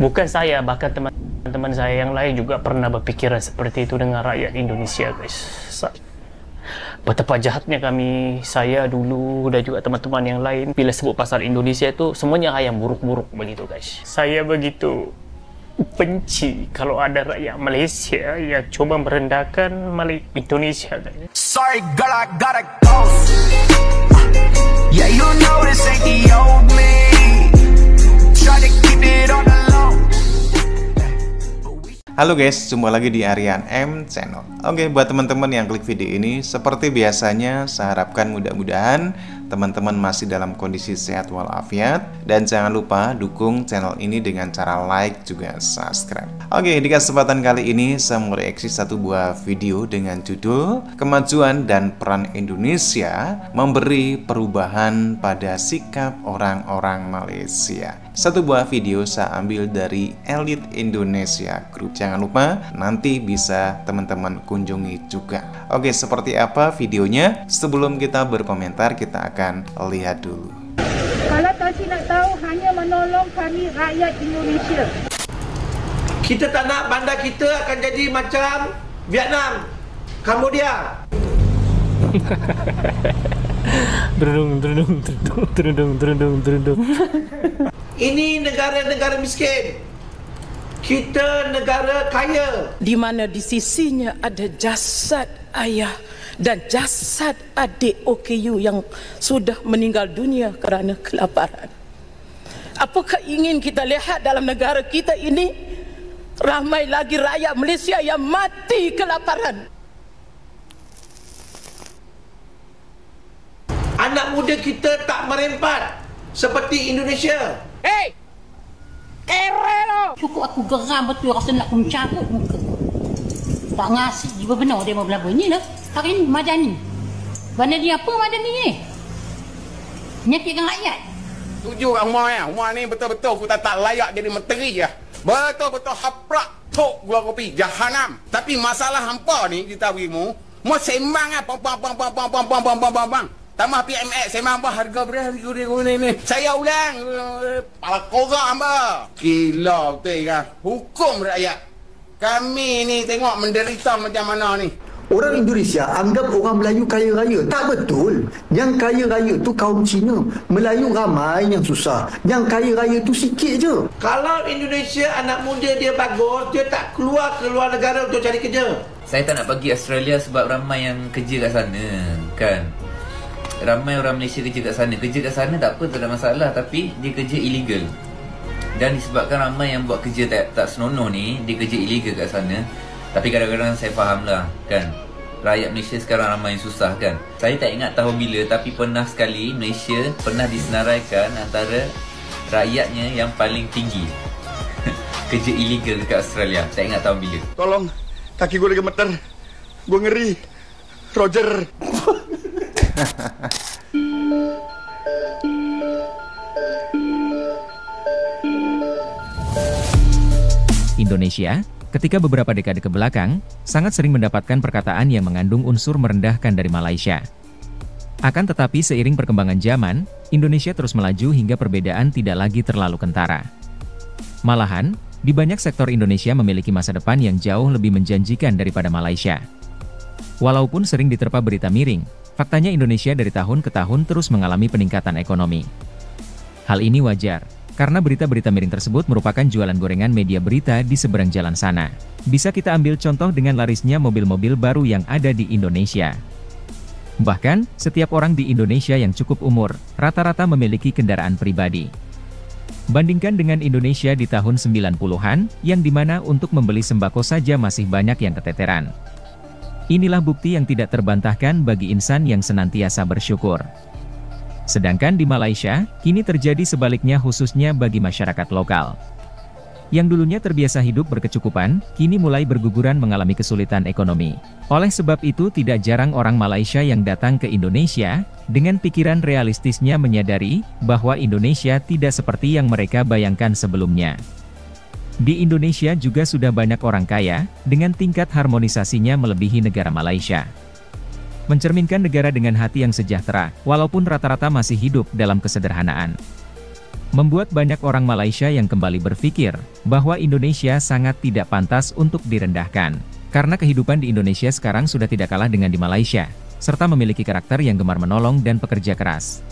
Bukan saya, bahkan teman-teman saya yang lain juga pernah berpikiran seperti itu dengan rakyat Indonesia, guys. Betapa jahatnya kami, saya dulu dan juga teman-teman yang lain, bila sebut pasal Indonesia itu semuanya yang buruk-buruk begitu, guys. Saya begitu benci kalau ada rakyat Malaysia yang coba merendahkan Indonesia, guys. Sorry girl, I gotta go. Yeah, you know this ain't the old me. Try to keep it on the low. Halo guys, jumpa lagi di Aryan M Channel. Oke, buat teman-teman yang klik video ini, seperti biasanya saya harapkan mudah-mudahan teman-teman masih dalam kondisi sehat walafiat. Dan jangan lupa dukung channel ini dengan cara like juga subscribe. Oke, di kesempatan kali ini saya mulai reaksi satu buah video dengan judul Kemajuan dan Peran Indonesia Memberi Perubahan pada Sikap Orang-orang Malaysia. Satu buah video saya ambil dari Elite Indonesia Group. Jangan lupa nanti bisa teman-teman kunjungi juga. Oke, seperti apa videonya? Sebelum kita berkomentar, kita akan lihat dulu. Kalau Tansi nak tahu, hanya menolong kami rakyat Indonesia. Kita tak nak bandar kita akan jadi macam Vietnam, Cambodia. Ini negara-negara miskin. Kita negara kaya. Di mana di sisinya ada jasad ayah dan jasad adik OKU yang sudah meninggal dunia kerana kelaparan. Apakah ingin kita lihat dalam negara kita ini ramai lagi rakyat Malaysia yang mati kelaparan? Anak muda kita tak merempat seperti Indonesia. Hei! Kere lo! Cukup aku geram betul, rasa nak mencabut muka. Tak ngasih juga benar dia mau berlabur. Ni lah, hari ni Madani. Mana dia apa Madani ni? Menyakitkan rakyat. Setuju kat Umar ya. Umar ni betul-betul aku tak layak jadi menteri ya. Betul-betul haprak tok gua kopi jahanam. Tapi masalah hampa ni kita berimu, mau sembang ah bang. Tambah PMX sembang apa harga beras ni. Saya ulang pala korak hamba. Gila betul kan. Hukum rakyat. Kami ni tengok menderita macam mana ni. Orang Indonesia anggap orang Melayu kaya raya. Tak betul. Yang kaya raya tu kaum Cina. Melayu ramai yang susah. Yang kaya raya tu sikit je. Kalau Indonesia anak muda dia bagus, dia tak keluar negara untuk cari kerja. Saya tak nak pergi Australia sebab ramai yang kerja kat sana, kan. Ramai orang Malaysia kerja kat sana. Kerja kat sana tak apa, tak ada masalah. Tapi dia kerja illegal. Dan disebabkan ramai yang buat kerja tak senonoh ni, dia kerja illegal kat sana. Tapi kadang-kadang saya faham lah, kan. Rakyat Malaysia sekarang ramai yang susah, kan. Saya tak ingat tahun bila, tapi pernah sekali Malaysia pernah disenaraikan antara rakyatnya yang paling tinggi kerja illegal dekat Australia. Tak ingat tahun bila. Tolong, kaki gue lagi gemeter. Gue ngeri. Roger. Indonesia, ketika beberapa dekade ke belakang, sangat sering mendapatkan perkataan yang mengandung unsur merendahkan dari Malaysia. Akan tetapi seiring perkembangan zaman, Indonesia terus melaju hingga perbedaan tidak lagi terlalu kentara. Malahan, di banyak sektor Indonesia memiliki masa depan yang jauh lebih menjanjikan daripada Malaysia. Walaupun sering diterpa berita miring, faktanya Indonesia dari tahun ke tahun terus mengalami peningkatan ekonomi. Hal ini wajar, karena berita-berita miring tersebut merupakan jualan gorengan media berita di seberang jalan sana. Bisa kita ambil contoh dengan larisnya mobil-mobil baru yang ada di Indonesia. Bahkan, setiap orang di Indonesia yang cukup umur, rata-rata memiliki kendaraan pribadi. Bandingkan dengan Indonesia di tahun 90-an, yang dimana untuk membeli sembako saja masih banyak yang keteteran. Inilah bukti yang tidak terbantahkan bagi insan yang senantiasa bersyukur. Sedangkan di Malaysia, kini terjadi sebaliknya khususnya bagi masyarakat lokal. Yang dulunya terbiasa hidup berkecukupan, kini mulai berguguran mengalami kesulitan ekonomi. Oleh sebab itu tidak jarang orang Malaysia yang datang ke Indonesia, dengan pikiran realistisnya menyadari, bahwa Indonesia tidak seperti yang mereka bayangkan sebelumnya. Di Indonesia juga sudah banyak orang kaya, dengan tingkat harmonisasinya melebihi negara Malaysia. Mencerminkan negara dengan hati yang sejahtera, walaupun rata-rata masih hidup dalam kesederhanaan. membuat banyak orang Malaysia yang kembali berpikir bahwa Indonesia sangat tidak pantas untuk direndahkan. Karena kehidupan di Indonesia sekarang sudah tidak kalah dengan di Malaysia, serta memiliki karakter yang gemar menolong dan pekerja keras.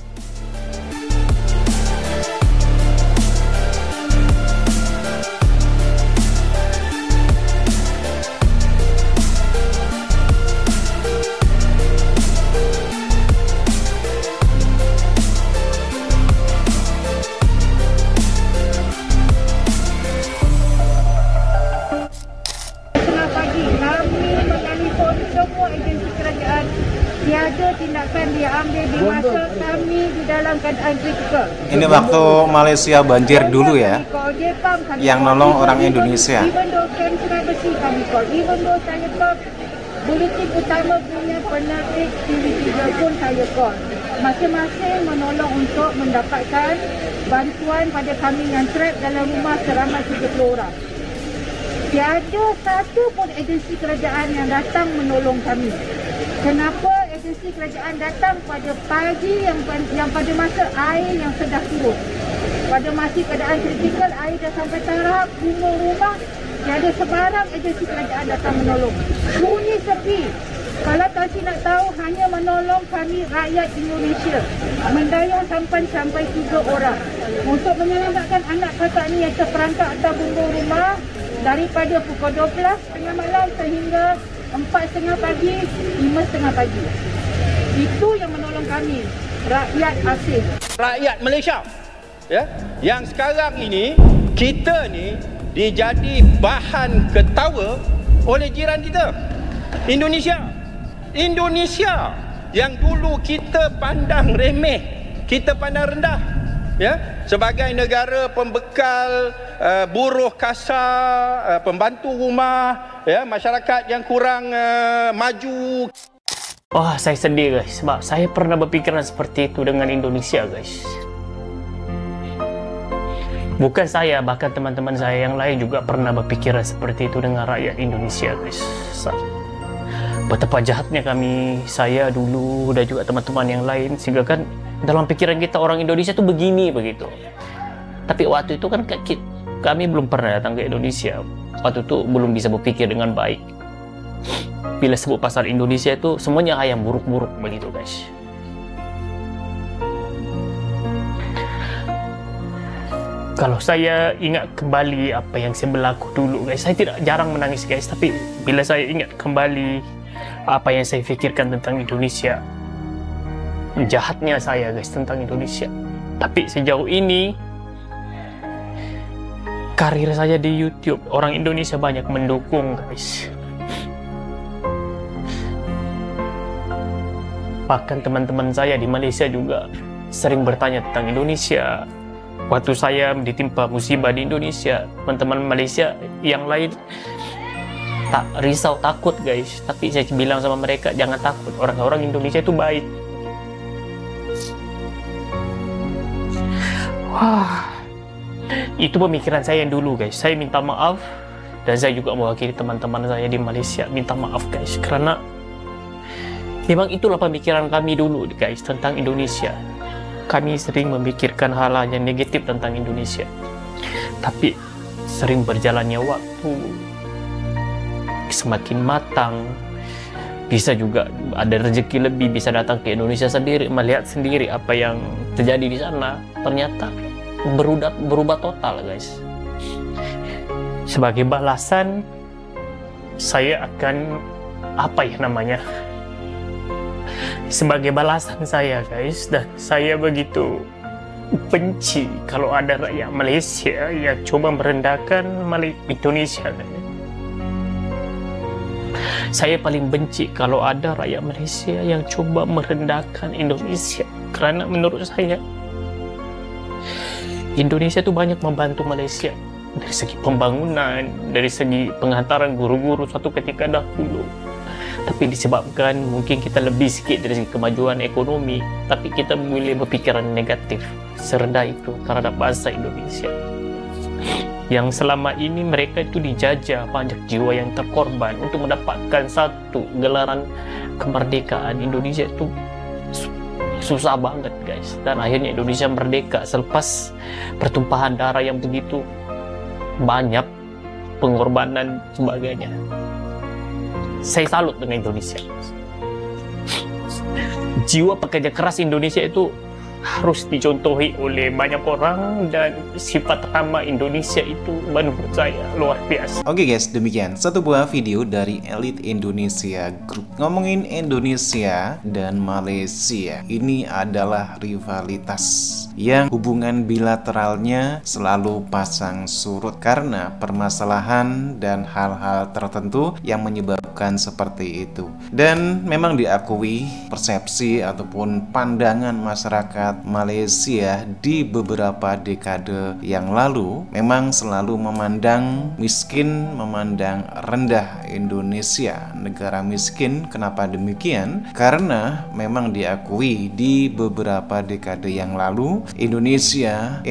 Tiada tindakan dia ambil di masa kami di dalam keadaan kritikal. Ini waktu Malaysia banjir dulu ya, yang nolong orang Indonesia. Even though camp Sungai Besi kami call, even though saya call, Buletin Utama punya penerbit TV3 pun saya call. Masing-masing menolong untuk mendapatkan bantuan pada kami yang trap dalam rumah seramai 30 orang. Tiada satu pun agensi kerajaan yang datang menolong kami. Kenapa agensi kerajaan datang pada pagi yang pada masa air yang sedang turun? Pada masa keadaan kritikal, air dah sampai taraf gunung rumah, tiada sebarang agensi kerajaan datang menolong. Sunyi sepi. Kalau Tansi nak tahu, hanya menolong kami rakyat Indonesia. Mendayung sampai 3 orang. Untuk menyelamatkan anak kakak ni yang terperangkap atas gunung rumah daripada pukul 12 tengah malam sehingga 4:30 pagi, 5:30 pagi. Itu yang menolong kami, rakyat asing. Rakyat Malaysia, ya, yang sekarang ini kita ni dijadi bahan ketawa oleh jiran kita, Indonesia. Indonesia yang dulu kita pandang remeh, kita pandang rendah, ya, sebagai negara pembekal buruh kasar, pembantu rumah, ya, masyarakat yang kurang maju. Wah, saya sedih guys, sebab saya pernah berpikiran seperti itu dengan Indonesia guys. Bukan saya, bahkan teman-teman saya yang lain juga pernah berpikiran seperti itu dengan rakyat Indonesia guys. Betapa jahatnya saya dulu dan juga teman-teman yang lain, sehingga kan dalam pikiran kita orang Indonesia tuh begini begitu. Tapi waktu itu kan kami belum pernah datang ke Indonesia. Waktu itu belum bisa berpikir dengan baik. Bila sebut pasal Indonesia itu semuanya yang buruk-buruk begitu guys. Kalau saya ingat kembali apa yang saya berlaku dulu guys, saya tidak jarang menangis guys, tapi bila saya ingat kembali apa yang saya fikirkan tentang Indonesia, jahatnya saya guys tentang Indonesia. Tapi sejauh ini karir saya di YouTube, orang Indonesia banyak mendukung guys. Bahkan teman-teman saya di Malaysia juga sering bertanya tentang Indonesia. Waktu saya ditimpa musibah di Indonesia, teman-teman Malaysia yang lain tak risau, takut guys. Tapi saya bilang sama mereka, jangan takut, orang-orang Indonesia itu baik. Wah, itu pemikiran saya yang dulu guys. Saya minta maaf, dan saya juga mewakili teman-teman saya di Malaysia minta maaf guys, karena memang itulah pemikiran kami dulu guys tentang Indonesia. Kami sering memikirkan hal-hal yang negatif tentang Indonesia. Tapi sering berjalannya waktu, semakin matang, bisa juga ada rezeki lebih, bisa datang ke Indonesia sendiri, melihat sendiri apa yang terjadi di sana. Ternyata berubah total guys. Sebagai balasan, saya akan sebagai balasan saya guys, dan saya begitu benci kalau ada rakyat Malaysia yang coba merendahkan Indonesia. Saya paling benci kalau ada rakyat Malaysia yang coba merendahkan Indonesia, karena menurut saya Indonesia itu banyak membantu Malaysia dari segi pembangunan, dari segi penghantaran guru-guru suatu ketika dahulu. Tapi disebabkan mungkin kita lebih sikit dari segi kemajuan ekonomi, tapi kita memilih berpikiran negatif serendah itu terhadap bangsa Indonesia. Yang selama ini mereka itu dijajah, banyak jiwa yang terkorban untuk mendapatkan satu gelaran kemerdekaan. Indonesia itu susah banget guys, dan akhirnya Indonesia merdeka selepas pertumpahan darah yang begitu banyak, pengorbanan sebagainya. Saya salut dengan Indonesia. Jiwa pekerja keras Indonesia itu harus dicontohi oleh banyak orang, dan sifat ramah Indonesia itu menurut saya luar biasa. Oke guys, demikian satu buah video dari Elite Indonesia Group. Ngomongin Indonesia dan Malaysia, ini adalah rivalitas yang hubungan bilateralnya selalu pasang surut karena permasalahan dan hal-hal tertentu yang menyebabkan seperti itu. Dan memang diakui persepsi ataupun pandangan masyarakat Malaysia di beberapa dekade yang lalu memang selalu memandang miskin, memandang rendah Indonesia, negara miskin. Kenapa demikian? Karena memang diakui di beberapa dekade yang lalu Indonesia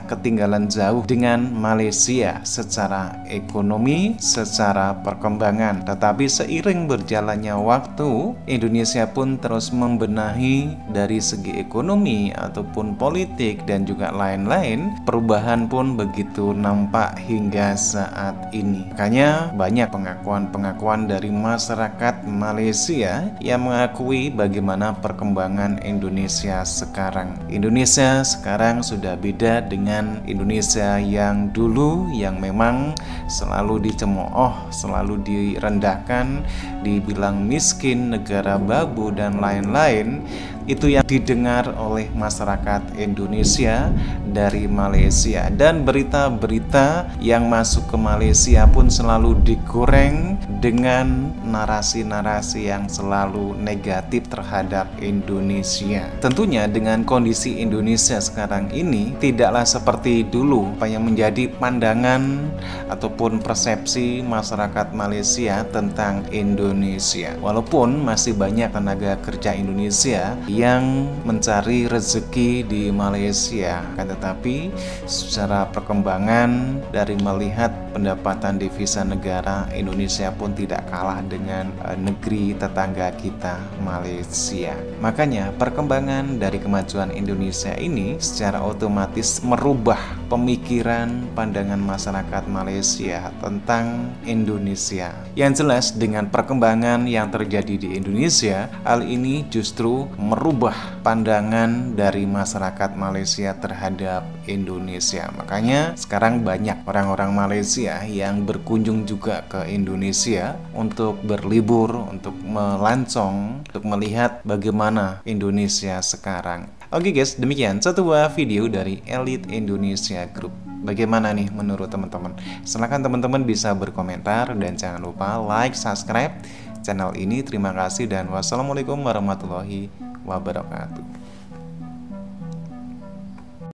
ketinggalan jauh dengan Malaysia secara ekonomi, secara perkembangan. Tetapi seiring berjalannya waktu, Indonesia pun terus membenahi dari segi ekonomi ataupun politik dan juga lain-lain. Perubahan pun begitu nampak hingga saat ini. Makanya banyak pengakuan-pengakuan dari masyarakat Malaysia yang mengakui bagaimana perkembangan Indonesia sekarang. Indonesia sekarang sudah beda dengan Indonesia yang dulu, yang memang selalu dicemooh, selalu direndahkan, dibilang miskin, negara babu dan lain-lain. Itu yang didengar oleh masyarakat Indonesia dari Malaysia, dan berita-berita yang masuk ke Malaysia pun selalu digoreng dengan narasi-narasi yang selalu negatif terhadap Indonesia. Tentunya dengan kondisi Indonesia sekarang ini tidaklah seperti dulu apa yang menjadi pandangan ataupun persepsi masyarakat Malaysia tentang Indonesia. Walaupun masih banyak tenaga kerja Indonesia yang mencari rezeki di Malaysia, kan tetapi secara perkembangan dari melihat pendapatan devisa negara, Indonesia pun tidak kalah dengan negeri tetangga kita, Malaysia. Makanya perkembangan dari kemajuan Indonesia ini secara otomatis merubah pemikiran pandangan masyarakat Malaysia tentang Indonesia. Yang jelas dengan perkembangan yang terjadi di Indonesia, hal ini justru merubah pandangan dari masyarakat Malaysia terhadap Indonesia. Makanya sekarang banyak orang-orang Malaysia yang berkunjung juga ke Indonesia untuk berlibur, untuk melancong, untuk melihat bagaimana Indonesia sekarang. Oke guys, demikian satu buah video dari Elite Indonesia Group. Bagaimana nih menurut teman-teman? Silahkan teman-teman bisa berkomentar dan jangan lupa like, subscribe channel ini. Terima kasih dan wassalamualaikum warahmatullahi wabarakatuh.